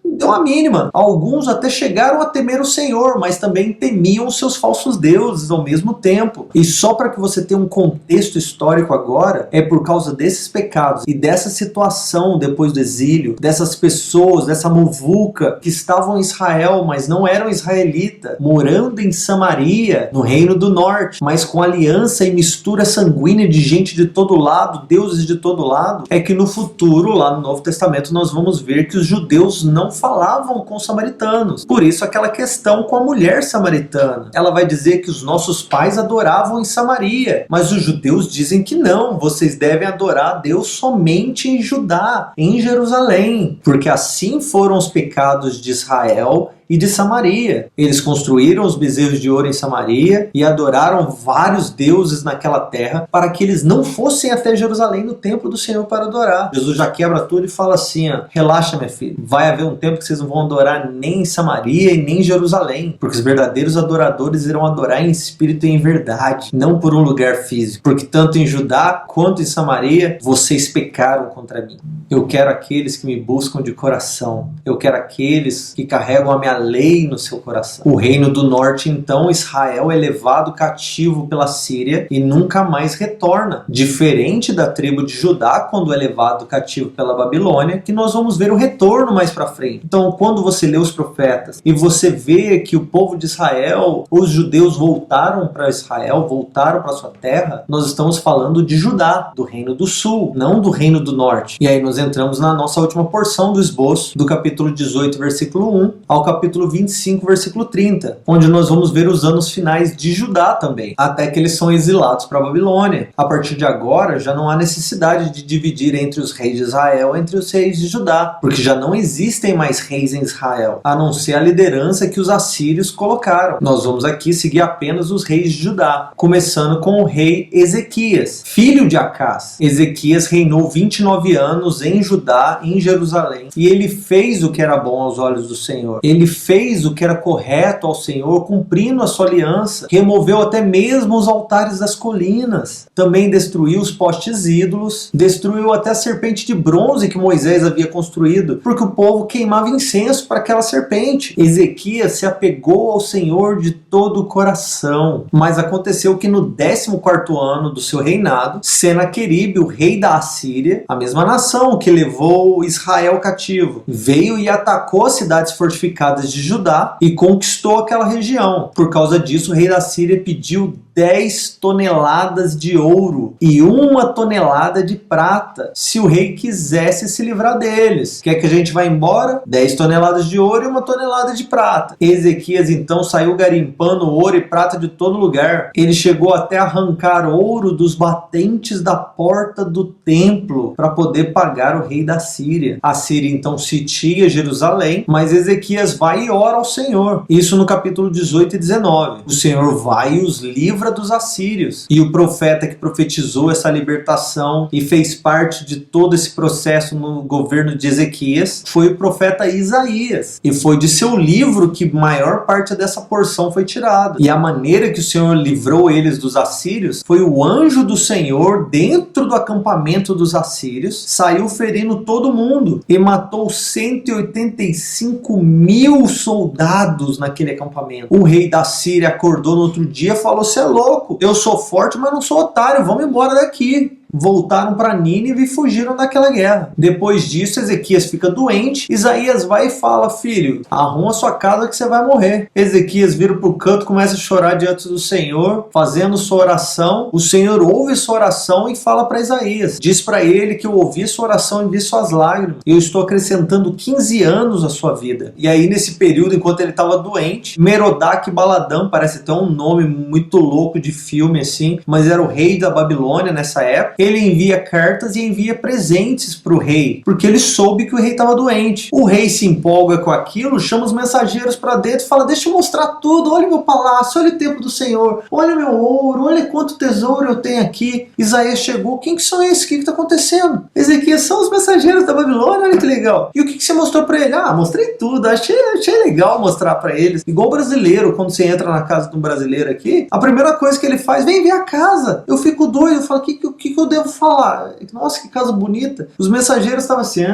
não deu a mínima. Alguns até chegaram a temer o Senhor, mas também temiam os seus falsos deuses ao mesmo tempo. E só para que você tenha um contexto histórico agora, é por causa desses pecados e dessa situação depois do exílio, dessas pessoas, dessa muvuca que estavam em Israel, mas não eram israelitas, morando em Samaria, no Reino do Norte, mas com aliança e mistura sanguínea de gente de todo lado, deuses de todo lado, é que no futuro, lá no Novo Testamento, nós vamos ver que os judeus não falavam com os samaritanos. Por isso aquela questão com a mulher samaritana. Ela vai dizer que os nossos pais adoravam em Samaria, mas os judeus dizem que não, vocês devem adorar a Deus somente em Judá, em Jerusalém, porque assim foram os pecados de Israel e de Samaria. Eles construíram os bezerros de ouro em Samaria e adoraram vários deuses naquela terra para que eles não fossem até Jerusalém no templo do Senhor para adorar. Jesus já quebra tudo e fala assim, ó, relaxa, minha filha, vai haver um tempo que vocês não vão adorar nem em Samaria e nem em Jerusalém, porque os verdadeiros adoradores irão adorar em espírito e em verdade, não por um lugar físico, porque tanto em Judá quanto em Samaria vocês pecaram contra mim. Eu quero aqueles que me buscam de coração, eu quero aqueles que carregam a minha lei no seu coração. O reino do norte, então, Israel é levado cativo pela Síria e nunca mais retorna. Diferente da tribo de Judá, quando é levado cativo pela Babilônia, que nós vamos ver o retorno mais para frente. Então, quando você lê os profetas e você vê que o povo de Israel, os judeus voltaram para Israel, voltaram para sua terra, nós estamos falando de Judá, do reino do sul, não do reino do norte. E aí nós entramos na nossa última porção do esboço, do capítulo 18, versículo 1, ao capítulo 25, versículo 30, onde nós vamos ver os anos finais de Judá também, até que eles são exilados para a Babilônia. A partir de agora, já não há necessidade de dividir entre os reis de Israel entre os reis de Judá, porque já não existem mais reis em Israel, a não ser a liderança que os assírios colocaram. Nós vamos aqui seguir apenas os reis de Judá, começando com o rei Ezequias, filho de Acás. Ezequias reinou 29 anos em Judá, em Jerusalém, e ele fez o que era bom aos olhos do Senhor. Ele fez o que era correto ao Senhor, cumprindo a sua aliança, removeu até mesmo os altares das colinas, também destruiu os postes ídolos, destruiu até a serpente de bronze que Moisés havia construído, porque o povo queimava incenso para aquela serpente. Ezequias se apegou ao Senhor de todo o coração, mas aconteceu que no 14º ano do seu reinado, Senaqueribe, o rei da Assíria, a mesma nação que levou Israel cativo, veio e atacou as cidades fortificadas de Judá e conquistou aquela região. Por causa disso, o rei da Síria pediu 10 toneladas de ouro e 1 tonelada de prata, se o rei quisesse se livrar deles. Quer que a gente vá embora? 10 toneladas de ouro e 1 tonelada de prata. Ezequias então saiu garimpando ouro e prata de todo lugar. Ele chegou até arrancar ouro dos batentes da porta do templo para poder pagar o rei da Síria. A Síria então sitia Jerusalém, mas Ezequias vai e ora ao Senhor. Isso no capítulo 18 e 19. O Senhor vai e os livra dos assírios. E o profeta que profetizou essa libertação e fez parte de todo esse processo no governo de Ezequias foi o profeta Isaías. E foi de seu livro que maior parte dessa porção foi tirada. E a maneira que o Senhor livrou eles dos assírios foi o anjo do Senhor dentro do acampamento dos assírios, saiu ferindo todo mundo e matou 185 mil soldados naquele acampamento. O rei da Síria acordou no outro dia e falou: "Você é louco, eu sou forte, mas não sou otário, vamos embora daqui." Voltaram para Nínive e fugiram daquela guerra. Depois disso, Ezequias fica doente. Isaías vai e fala: "Filho, arruma sua casa que você vai morrer." Ezequias vira pro canto, começa a chorar diante do Senhor, fazendo sua oração. O Senhor ouve sua oração e fala para Isaías, diz para ele que eu ouvi sua oração e vi suas lágrimas. Eu estou acrescentando 15 anos à sua vida. E aí, nesse período, enquanto ele estava doente, Merodach Baladã, parece até um nome muito louco de filme assim, mas era o rei da Babilônia nessa época. ele envia cartas e envia presentes para o rei, porque ele soube que o rei estava doente. O rei se empolga com aquilo, chama os mensageiros para dentro e fala: deixa eu mostrar tudo, olha meu palácio, olha o templo do Senhor, olha meu ouro, olha quanto tesouro eu tenho aqui. Isaías chegou: quem que são esses? O que está acontecendo? Ezequias: são os mensageiros da Babilônia, olha que legal. E o que você mostrou para ele? Ah, mostrei tudo, achei legal mostrar para eles. Igual brasileiro, quando você entra na casa de um brasileiro aqui, a primeira coisa que ele faz: vem ver a casa. Eu fico doido, eu falo: o que eu devo falar? Nossa, que casa bonita. Os mensageiros estavam assim: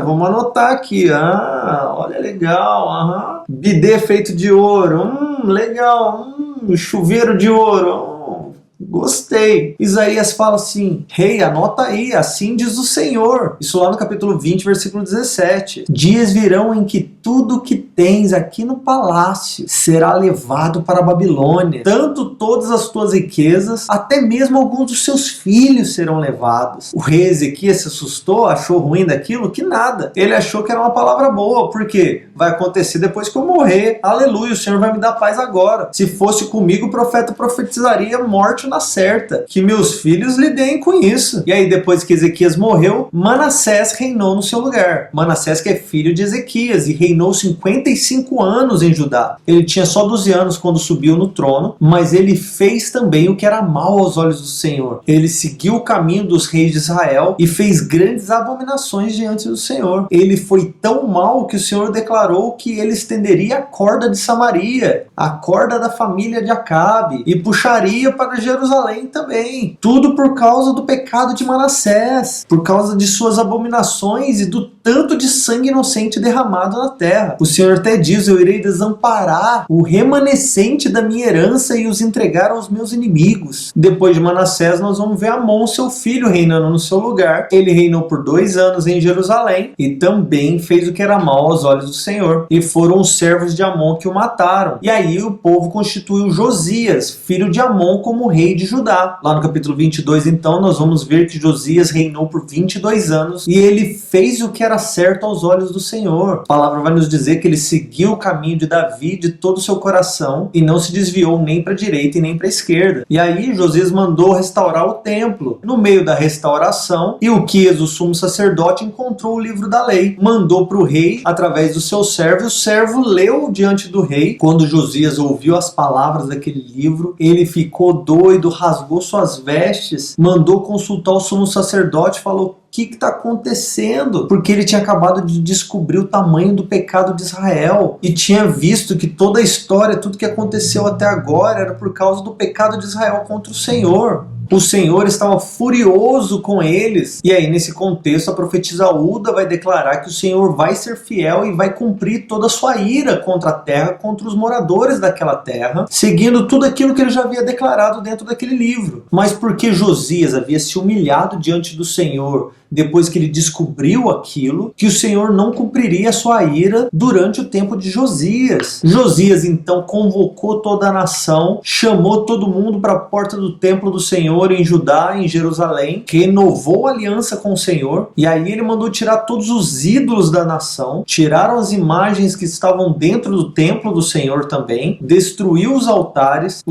vamos anotar aqui, olha, legal, bidê feito de ouro, legal, chuveiro de ouro, gostei. Isaías fala assim: rei, anota aí, assim diz o Senhor. Isso lá no capítulo 20, versículo 17. Dias virão em que tudo que tens aqui no palácio será levado para a Babilônia. Tanto todas as tuas riquezas, até mesmo alguns dos seus filhos serão levados. O rei Ezequias se assustou, achou ruim daquilo? Que nada. Ele achou que era uma palavra boa, porque vai acontecer depois que eu morrer. Aleluia, o Senhor vai me dar paz agora. Se fosse comigo, o profeta profetizaria morte na certa, que meus filhos lidem com isso. E aí, depois que Ezequias morreu, Manassés reinou no seu lugar. Manassés, que é filho de Ezequias, e reinou 55 anos em Judá. Ele tinha só 12 anos quando subiu no trono, mas ele fez também o que era mal aos olhos do Senhor. Ele seguiu o caminho dos reis de Israel e fez grandes abominações diante do Senhor. Ele foi tão mal que o Senhor declarou que ele estenderia a corda de Samaria, a corda da família de Acabe, e puxaria para Jerusalém também. Tudo por causa do pecado de Manassés, por causa de suas abominações e do tanto de sangue inocente derramado na terra. O Senhor até diz: eu irei desamparar o remanescente da minha herança e os entregar aos meus inimigos. Depois de Manassés, nós vamos ver Amon, seu filho, reinando no seu lugar. Ele reinou por 2 anos em Jerusalém e também fez o que era mal aos olhos do Senhor. E foram os servos de Amon que o mataram. E aí o povo constituiu Josias, filho de Amon, como rei de Judá. Lá no capítulo 22, então, nós vamos ver que Josias reinou por 22 anos e ele fez o que era certo aos olhos do Senhor. A palavra vai nos dizer que ele seguiu o caminho de Davi de todo o seu coração e não se desviou nem para a direita e nem para a esquerda. E aí Josias mandou restaurar o templo. No meio da restauração, Hilquias, o sumo sacerdote, encontrou o livro da lei, mandou para o rei através do seu servo, e o servo leu diante do rei. Quando Josias ouviu as palavras daquele livro, ele ficou doido, rasgou suas vestes, mandou consultar o sumo sacerdote, falou: o que está acontecendo? Porque ele tinha acabado de descobrir o tamanho do pecado de Israel e tinha visto que toda a história, tudo que aconteceu até agora era por causa do pecado de Israel contra o Senhor. O Senhor estava furioso com eles. E aí, nesse contexto, a profetisa Uda vai declarar que o Senhor vai ser fiel e vai cumprir toda a sua ira contra a terra, contra os moradores daquela terra, seguindo tudo aquilo que ele já havia declarado dentro daquele livro. Mas porque Josias havia se humilhado diante do Senhor depois que ele descobriu aquilo, que o Senhor não cumpriria a sua ira durante o tempo de Josias. Josias então convocou toda a nação, chamou todo mundo para a porta do templo do Senhor em Judá, em Jerusalém, renovou a aliança com o Senhor, e aí ele mandou tirar todos os ídolos da nação, tiraram as imagens que estavam dentro do templo do Senhor também, destruiu os altares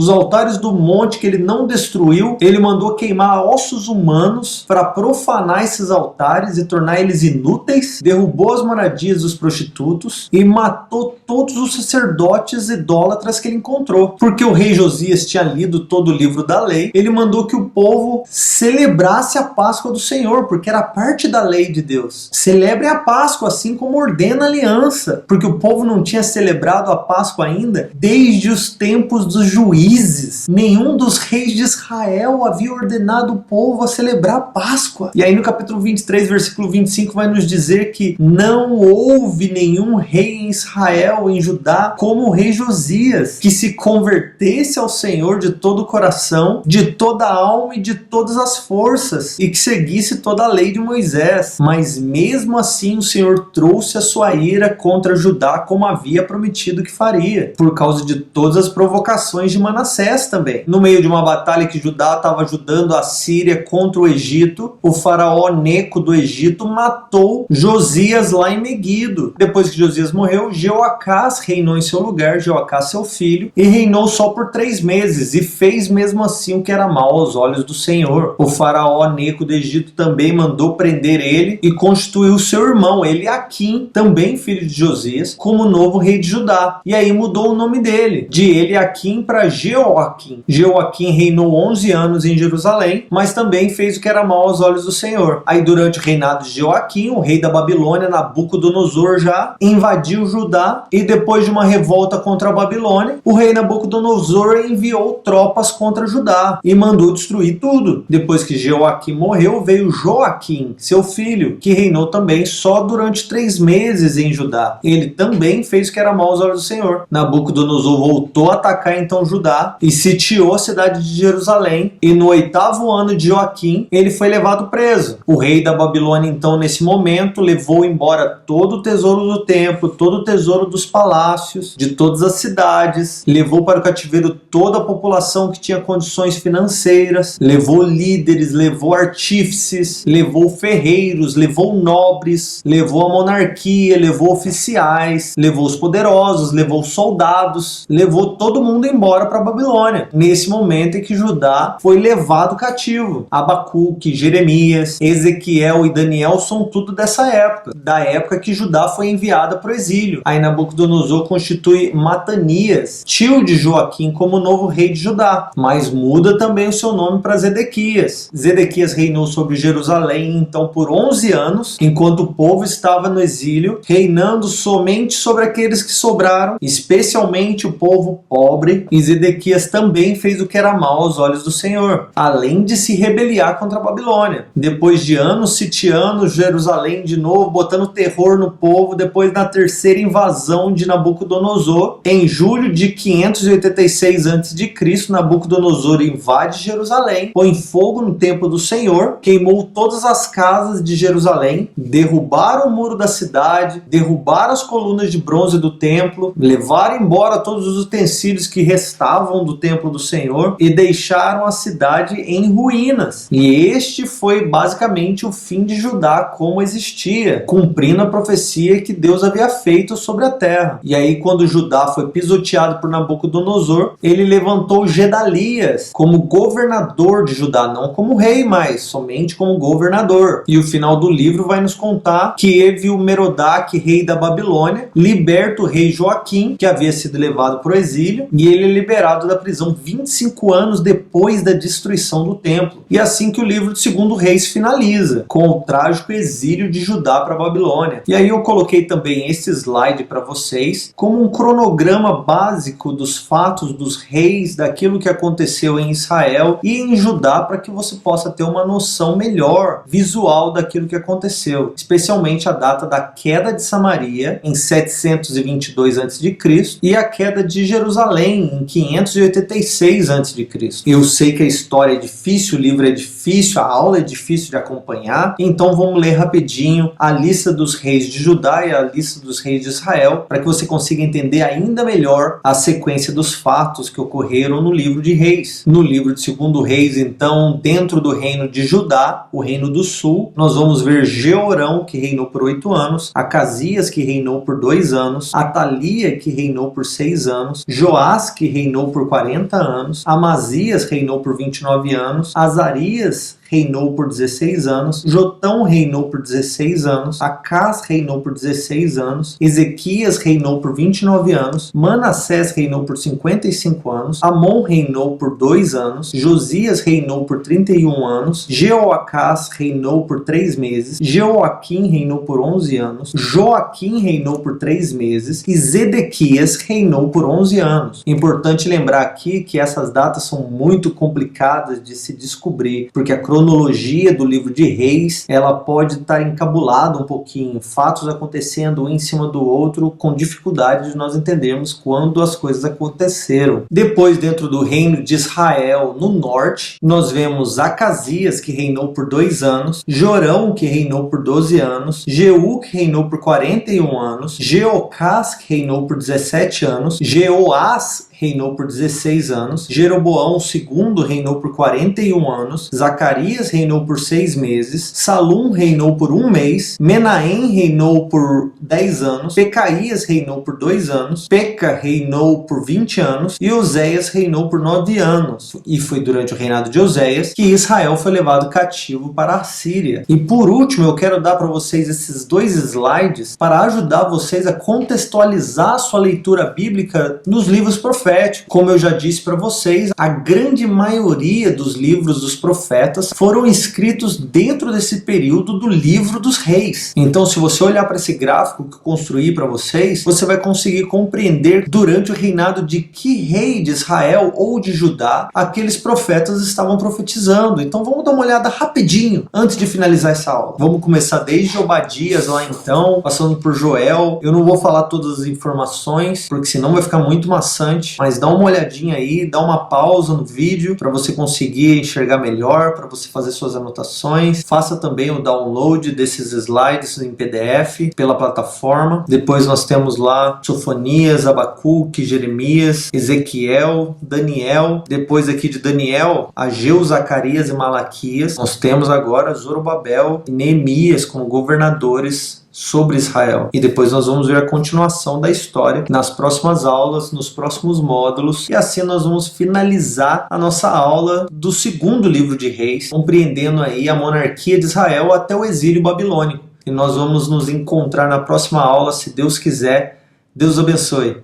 do monte que ele não destruiu, ele mandou queimar ossos humanos para profanar esses altares e tornar eles inúteis, derrubou as moradias dos prostitutos e matou todos os sacerdotes idólatras que ele encontrou. Porque o rei Josias tinha lido todo o livro da lei, ele mandou que o povo celebrasse a Páscoa do Senhor, porque era parte da lei de Deus. Celebre a Páscoa, assim como ordena a aliança, porque o povo não tinha celebrado a Páscoa ainda desde os tempos dos juízes. Nenhum dos reis de Israel havia ordenado o povo a celebrar a Páscoa. E aí no capítulo 23, versículo 25, vai nos dizer que não houve nenhum rei em Israel, em Judá, como o rei Josias, que se convertesse ao Senhor de todo o coração, de toda a alma e de todas as forças, e que seguisse toda a lei de Moisés. Mas mesmo assim o Senhor trouxe a sua ira contra Judá, como havia prometido que faria, por causa de todas as provocações de Manassés também. No meio de uma batalha que Judá estava ajudando a Síria contra o Egito, o faraó Neco do Egito matou Josias lá em Meguido. Depois que Josias morreu, Jeoacás reinou em seu lugar, Jeoacás seu filho, e reinou só por 3 meses, e fez mesmo assim o que era mal aos olhos do Senhor. O faraó Neco do Egito também mandou prender ele e constituiu seu irmão Eliaquim, também filho de Josias, como novo rei de Judá. E aí mudou o nome dele, de Eliaquim para Jeoaquim. Jeoaquim reinou 11 anos em Jerusalém, mas também fez o que era mal aos olhos do Senhor. Aí durante o reinado de Jeoaquim, o rei da Babilônia, Nabucodonosor, já invadiu Judá, e depois de uma revolta contra a Babilônia, o rei Nabucodonosor enviou tropas contra Judá e mandou destruir tudo. Depois que Jeoaquim morreu, veio Joaquim, seu filho, que reinou também só durante 3 meses em Judá. Ele também fez o que era mal aos olhos do Senhor. Nabucodonosor voltou a atacar então Judá e sitiou a cidade de Jerusalém, e no 8º ano de Joaquim, ele foi levado preso. O rei da Babilônia então nesse momento levou embora todo o tesouro do templo, todo o tesouro dos palácios, de todas as cidades, levou para o cativeiro toda a população que tinha condições financeiras, levou líderes, levou artífices, levou ferreiros, levou nobres, levou a monarquia, levou oficiais, levou os poderosos, levou soldados, levou todo mundo embora para a Babilônia. Nesse momento em que Judá foi levado cativo. Abacuque, Jeremias, Ezequiel e Daniel são tudo dessa época, da época que Judá foi enviada para o exílio. Aí Nabucodonosor constitui Matanias, tio de Joaquim, como novo rei de Judá, mas muda também o seu nome para Zedequias. Zedequias reinou sobre Jerusalém então por 11 anos, enquanto o povo estava no exílio, reinando somente sobre aqueles que sobraram, especialmente o povo pobre, e Zedequias também fez o que era mal aos olhos do Senhor, além de se rebeliar contra a Babilônia. Depois de anos sitiando Jerusalém de novo, botando terror no povo, depois da terceira invasão de Nabucodonosor, em julho de 586 a.C., Nabucodonosor invade Jerusalém, põe fogo no templo do Senhor, queimou todas as casas de Jerusalém, derrubaram o muro da cidade, derrubaram as colunas de bronze do templo, levaram embora todos os utensílios que restavam do templo do Senhor e deixaram a cidade em ruínas. E este foi basicamente o fim de Judá como existia, cumprindo a profecia que Deus havia feito sobre a terra. E aí, quando Judá foi pisoteado por Nabucodonosor, ele levantou Gedalias como governador de Judá, não como rei, mas somente como governador. E o final do livro vai nos contar que Evil-Merodach, rei da Babilônia, liberta o rei Joaquim, que havia sido levado para o exílio, e ele é liberado da prisão 25 anos depois da destruição do templo. E assim que o livro de 2º Reis finaliza, com o trágico exílio de Judá para a Babilônia. E aí eu coloquei também esse slide para vocês como um cronograma básico dos fatos dos reis, daquilo que aconteceu em Israel e em Judá, para que você possa ter uma noção melhor visual daquilo que aconteceu, especialmente a data da queda de Samaria em 722 a.C. e a queda de Jerusalém em 586 a.C. Eu sei que a história é difícil, o livro é difícil, a aula é difícil de acompanhar, então vamos ler rapidinho a lista dos reis de Judá e a lista dos reis de Israel, para que você consiga entender ainda melhor a sequência dos fatos que ocorreram no livro de Reis. No livro de 2º Reis, então, dentro do reino de Judá, o reino do sul, nós vamos ver Jeorão, que reinou por 8 anos, Acasias, que reinou por 2 anos, Atalia, que reinou por 6 anos, Joás, que reinou por 40 anos, Amazias reinou por 29 anos, Azarias reinou por 16 anos, Jotão reinou por 16 anos, Acás reinou por 16 anos, Ezequias reinou por 29 anos, Manassés reinou por 55 anos, Amon reinou por 2 anos, Josias reinou por 31 anos, Jeoacás reinou por 3 meses, Jeoaquim reinou por 11 anos, Joaquim reinou por 3 meses e Zedequias reinou por 11 anos. Importante lembrar aqui que essas datas são muito complicadas de se descobrir, porque a cronologia do livro de Reis, ela pode estar encabulada um pouquinho, fatos acontecendo um em cima do outro, com dificuldade de nós entendermos quando as coisas aconteceram. Depois, dentro do reino de Israel, no norte, nós vemos Acasias, que reinou por 2 anos, Jorão, que reinou por 12 anos, Jeú, que reinou por 41 anos, Jeocás, que reinou por 17 anos, Jeoás reinou por 16 anos, Jeroboão II reinou por 41 anos, Zacarias reinou por 6 meses, Salum reinou por 1 mês, Menahem reinou por 10 anos, Pecaías reinou por 2 anos, Peca reinou por 20 anos e Oséias reinou por 9 anos. E foi durante o reinado de Oséias que Israel foi levado cativo para a Síria. E por último, eu quero dar para vocês esses 2 slides para ajudar vocês a contextualizar a sua leitura bíblica nos livros proféticos. Como eu já disse para vocês, a grande maioria dos livros dos profetas foram escritos dentro desse período do livro dos reis. Então, se você olhar para esse gráfico que eu construí para vocês, você vai conseguir compreender durante o reinado de que rei de Israel ou de Judá aqueles profetas estavam profetizando. Então, vamos dar uma olhada rapidinho antes de finalizar essa aula. Vamos começar desde Obadias lá então, passando por Joel. Eu não vou falar todas as informações, porque senão vai ficar muito maçante, mas dá uma olhadinha aí, dá uma pausa no vídeo para você conseguir enxergar melhor, para você fazer suas anotações. Faça também o download desses slides em PDF pela plataforma. Depois nós temos lá Sofonias, Abacuque, Jeremias, Ezequiel, Daniel. Depois aqui de Daniel, Ageu, Zacarias e Malaquias. Nós temos agora Zorobabel e Neemias como governadores sobre Israel. E depois nós vamos ver a continuação da história nas próximas aulas, nos próximos módulos, e assim nós vamos finalizar a nossa aula do segundo livro de Reis, compreendendo aí a monarquia de Israel até o exílio babilônico. E nós vamos nos encontrar na próxima aula, se Deus quiser. Deus abençoe.